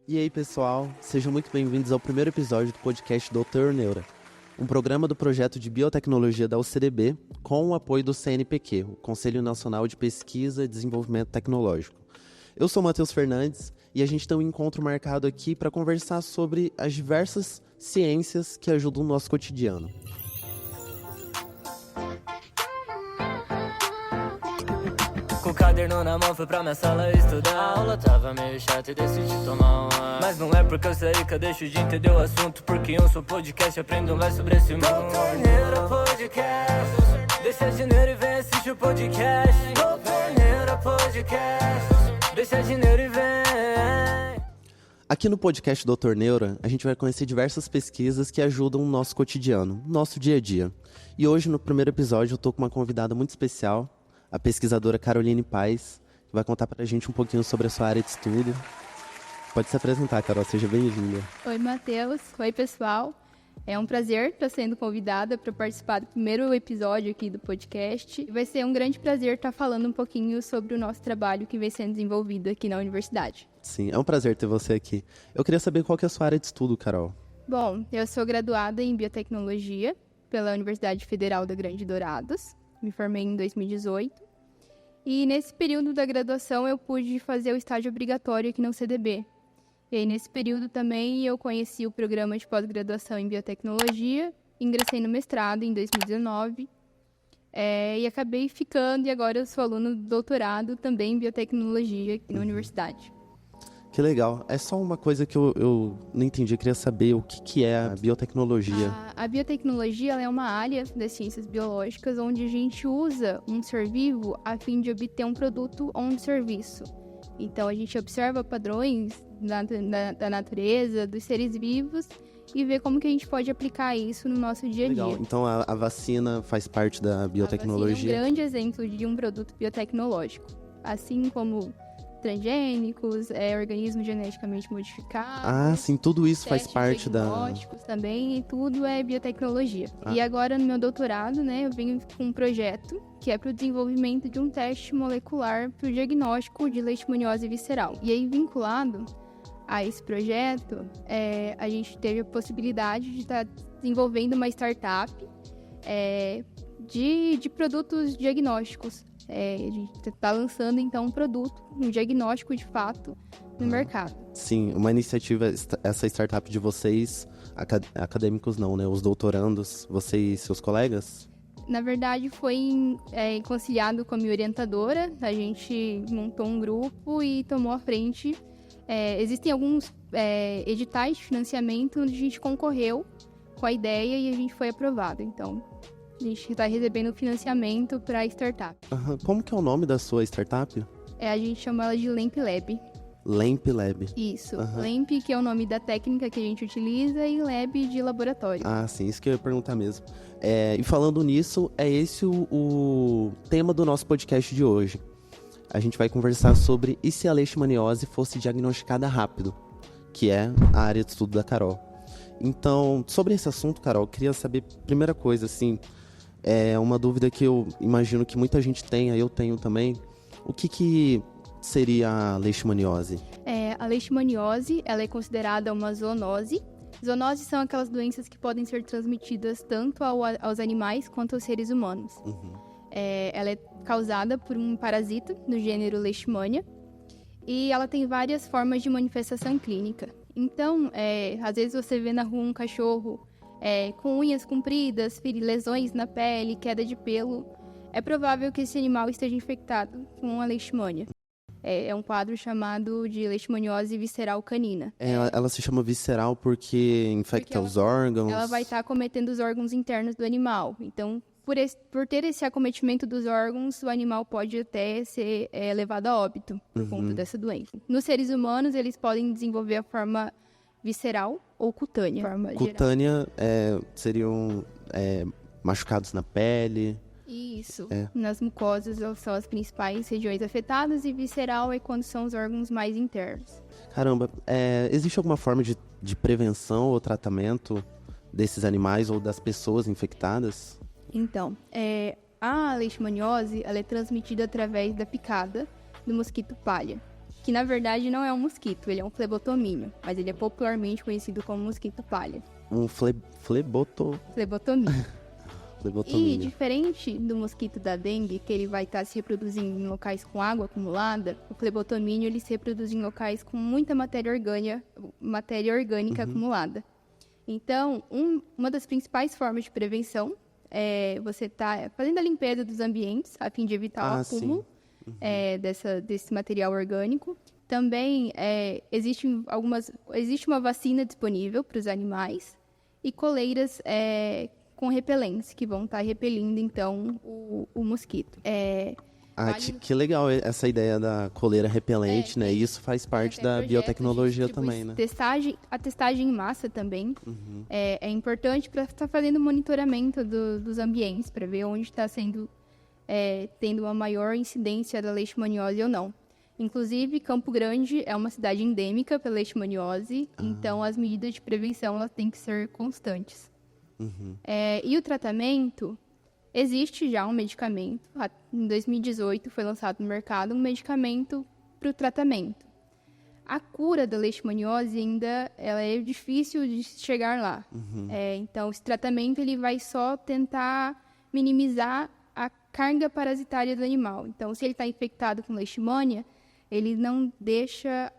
E aí, pessoal, sejam muito bem-vindos ao primeiro episódio do podcast Doutor Neura, um programa do projeto de biotecnologia da UCDB com o apoio do CNPq, o Conselho Nacional de Pesquisa e Desenvolvimento Tecnológico. Eu sou Matheus Fernandes e a gente tem um encontro marcado aqui para conversar sobre as diversas ciências que ajudam o nosso cotidiano. Com o caderno na mão fui pra minha sala estudar. A aula tava meio chata e decidi tomar um ar. Mas não é porque eu sei que eu deixo de entender o assunto. Porque eu sou podcast e aprendo mais sobre esse mundo. Doutor Neura Podcast. Deixa dinheiro e vem assistir o podcast. Doutor Neura Podcast. Deixa dinheiro e vem. Aqui no podcast Doutor Neura, a gente vai conhecer diversas pesquisas que ajudam o nosso cotidiano, nosso dia a dia. E hoje, no primeiro episódio, eu tô com uma convidada muito especial, a pesquisadora Caroline Paes, que vai contar pra gente um pouquinho sobre a sua área de estudo. Pode se apresentar, Carol, seja bem-vinda. Oi, Matheus. Oi, pessoal. É um prazer estar sendo convidada para participar do primeiro episódio aqui do podcast. Vai ser um grande prazer estar falando um pouquinho sobre o nosso trabalho que vem sendo desenvolvido aqui na universidade. Sim, é um prazer ter você aqui. Eu queria saber qual que é a sua área de estudo, Carol. Bom, eu sou graduada em biotecnologia pela Universidade Federal da Grande Dourados. Me formei em 2018. E nesse período da graduação eu pude fazer o estágio obrigatório aqui na UCDB. E aí, nesse período também eu conheci o programa de pós-graduação em biotecnologia, ingressei no mestrado em 2019 e acabei ficando, e agora eu sou aluna do doutorado também em biotecnologia aqui na universidade. Que legal. É só uma coisa que eu não entendi. Eu queria saber o que é a biotecnologia. A biotecnologia ela é uma área das ciências biológicas onde a gente usa um ser vivo a fim de obter um produto ou um serviço. Então, a gente observa padrões da natureza, dos seres vivos e vê como que a gente pode aplicar isso no nosso dia a dia. Legal. Então, a vacina faz parte da biotecnologia? A vacina é um grande exemplo de um produto biotecnológico. Assim como transgênicos, organismos geneticamente modificados. Ah, sim, tudo isso faz parte da... diagnósticos também, e tudo é biotecnologia. E agora, no meu doutorado, né, eu venho com um projeto que é para o desenvolvimento de um teste molecular para o diagnóstico de leishmaniose visceral. E aí, vinculado a esse projeto, a gente teve a possibilidade de estar desenvolvendo uma startup de produtos diagnósticos. A gente está lançando, então, um produto, um diagnóstico de fato no mercado. Sim, uma iniciativa, essa startup de vocês, acadêmicos não, né? Os doutorandos, vocês e seus colegas? Na verdade, foi conciliado com a minha orientadora, a gente montou um grupo e tomou a frente. Existem alguns editais de financiamento onde a gente concorreu com a ideia e a gente foi aprovado, então... A gente está recebendo financiamento para a startup. Como que é o nome da sua startup? A gente chama ela de Lamp Lab. Lamp Lab. Isso. Lamp, que é o nome da técnica que a gente utiliza, e Lab de laboratório. Ah, sim, isso que eu ia perguntar mesmo. E falando nisso, é esse o tema do nosso podcast de hoje. A gente vai conversar sobre e se a leishmaniose fosse diagnosticada rápido, que é a área de estudo da Carol. Então, sobre esse assunto, Carol, eu queria saber, primeira coisa, assim... É uma dúvida que eu imagino que muita gente tenha, eu tenho também. O que seria a leishmaniose? A leishmaniose, ela é considerada uma zoonose. Zoonoses são aquelas doenças que podem ser transmitidas tanto aos animais quanto aos seres humanos. Ela é causada por um parasita do gênero Leishmania e ela tem várias formas de manifestação clínica. Então, às vezes você vê na rua um cachorro com unhas compridas, lesões na pele, queda de pelo. É provável que esse animal esteja infectado com a leishmania. É um quadro chamado de leishmaniose visceral canina. Ela se chama visceral porque infecta os órgãos? Ela vai estar acometendo os órgãos internos do animal. Então, por ter esse acometimento dos órgãos, o animal pode até ser levado a óbito por conta dessa doença. Nos seres humanos, eles podem desenvolver a forma visceral ou cutânea. Cutânea seriam machucados na pele? Isso. Nas mucosas são as principais regiões afetadas e visceral é quando são os órgãos mais internos. Caramba, existe alguma forma de prevenção ou tratamento desses animais ou das pessoas infectadas? Então, a leishmaniose ela é transmitida através da picada do mosquito palha. que na verdade não é um mosquito, ele é um flebotomínio, mas ele é popularmente conhecido como mosquito pálido. Um flebotomínio. E diferente do mosquito da dengue, que ele vai estar se reproduzindo em locais com água acumulada, o flebotomínio ele se reproduz em locais com muita matéria orgânica acumulada. Então, uma das principais formas de prevenção é você estar fazendo a limpeza dos ambientes, a fim de evitar o acúmulo desse material orgânico. Também existe uma vacina disponível para os animais e coleiras com repelentes, que vão estar repelindo, então, o mosquito. Que legal essa ideia da coleira repelente, né? Isso faz parte da biotecnologia também, né? A testagem em massa também é importante para estar fazendo monitoramento dos ambientes, para ver onde está tendo uma maior incidência da leishmaniose ou não. Inclusive, Campo Grande é uma cidade endêmica pela leishmaniose, então as medidas de prevenção elas têm que ser constantes. E o tratamento, existe já um medicamento, em 2018 foi lançado no mercado um medicamento para o tratamento. A cura da leishmaniose ainda ela é difícil de chegar lá. Então, esse tratamento ele vai só tentar minimizar a carga parasitária do animal. Então, se ele está infectado com leishmania, ele não deixa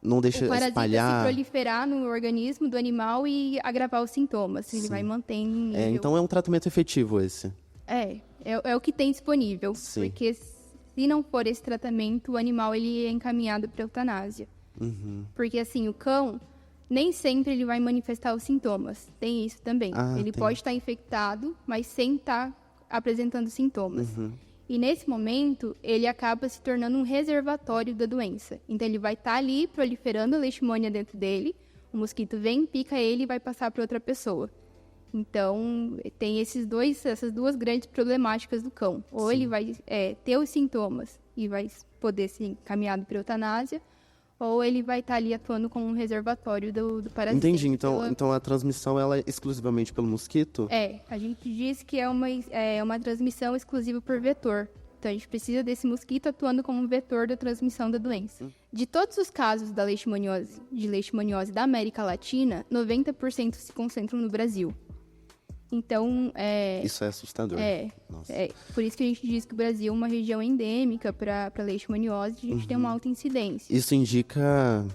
o parasita espalhar, se proliferar no organismo do animal e agravar os sintomas. Ele vai mantendo em nível... Então é um tratamento efetivo esse. É o que tem disponível. Sim. Porque se não for esse tratamento, o animal ele é encaminhado para eutanásia. Porque assim, o cão, nem sempre ele vai manifestar os sintomas. Tem isso também. Ele pode estar infectado, mas sem estar apresentando sintomas. E nesse momento, ele acaba se tornando um reservatório da doença. Então, ele vai estar ali proliferando a leishmania dentro dele, o mosquito vem, pica ele e vai passar para outra pessoa. Então, tem essas duas grandes problemáticas do cão. Ou ele vai ter os sintomas e vai poder ser encaminhado para eutanásia, ou ele vai estar ali atuando como um reservatório do parasita. Entendi. Então a transmissão ela é exclusivamente pelo mosquito? A gente diz que é uma transmissão exclusiva por vetor. Então, a gente precisa desse mosquito atuando como um vetor da transmissão da doença. De todos os casos de leishmaniose da América Latina, 90% se concentram no Brasil. Então, isso é assustador. Nossa. Por isso que a gente diz que o Brasil é uma região endêmica para leishmaniose, a gente tem uma alta incidência. Isso indica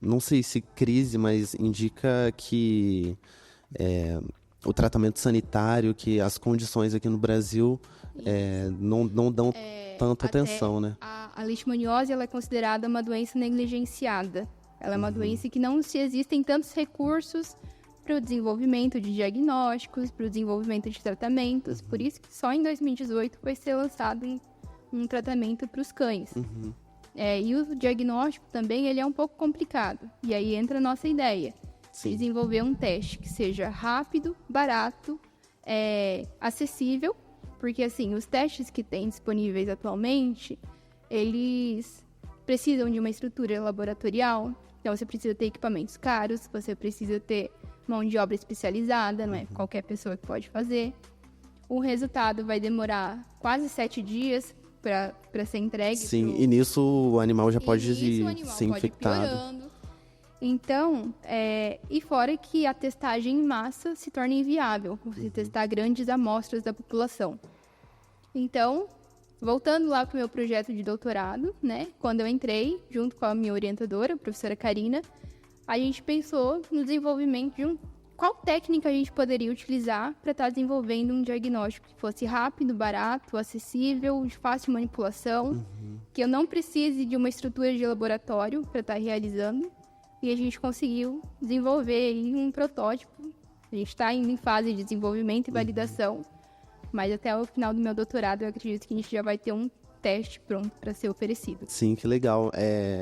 não sei se crise, mas indica que o tratamento sanitário, que as condições aqui no Brasil não dão tanta atenção, né? A leishmaniose ela é considerada uma doença negligenciada. Ela é uma doença que não se existem tantos recursos para o desenvolvimento de diagnósticos, para o desenvolvimento de tratamentos. Por isso que só em 2018 foi ser lançado um tratamento para os cães. E o diagnóstico também ele é um pouco complicado. E aí entra a nossa ideia. Desenvolver um teste que seja rápido, barato, acessível. Porque assim, os testes que tem disponíveis atualmente, eles precisam de uma estrutura laboratorial. Então você precisa ter equipamentos caros, você precisa ter mão de obra especializada, não é qualquer pessoa que pode fazer. O resultado vai demorar quase 7 dias para ser entregue. E nisso o animal já pode ser infectado. Então, e fora que a testagem em massa se torna inviável, você testar grandes amostras da população. Então, voltando lá para o meu projeto de doutorado, né? Quando eu entrei, junto com a minha orientadora, a professora Karina, a gente pensou no desenvolvimento de qual técnica a gente poderia utilizar para estar desenvolvendo um diagnóstico que fosse rápido, barato, acessível, de fácil manipulação, que eu não precise de uma estrutura de laboratório para estar realizando. E a gente conseguiu desenvolver aí um protótipo. A gente está ainda em fase de desenvolvimento e validação, mas até o final do meu doutorado eu acredito que a gente já vai ter um teste pronto para ser oferecido. Sim, que legal.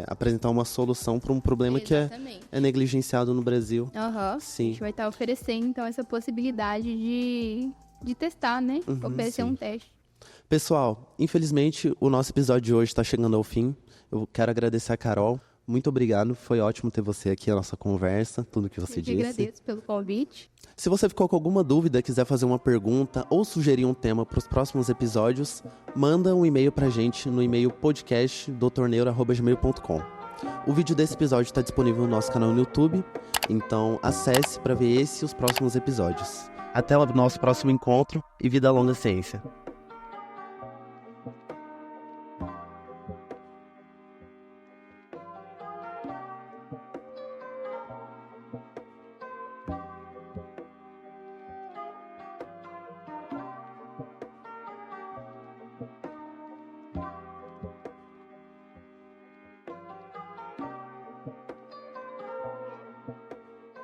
Apresentar uma solução para um problema que é negligenciado no Brasil. Sim. A gente vai estar oferecendo, então, essa possibilidade de testar, né? Oferecer um teste. Pessoal, infelizmente, o nosso episódio de hoje está chegando ao fim. Eu quero agradecer a Carol muito obrigado. Foi ótimo ter você aqui, a nossa conversa, tudo que você Eu que disse. agradeço pelo convite. Se você ficou com alguma dúvida, quiser fazer uma pergunta ou sugerir um tema para os próximos episódios, manda um e-mail pra gente no e-mail podcast.doutorneuro@gmail.com. O vídeo desse episódio está disponível no nosso canal no YouTube, então acesse para ver esse e os próximos episódios. Até o nosso próximo encontro e vida longa ciência!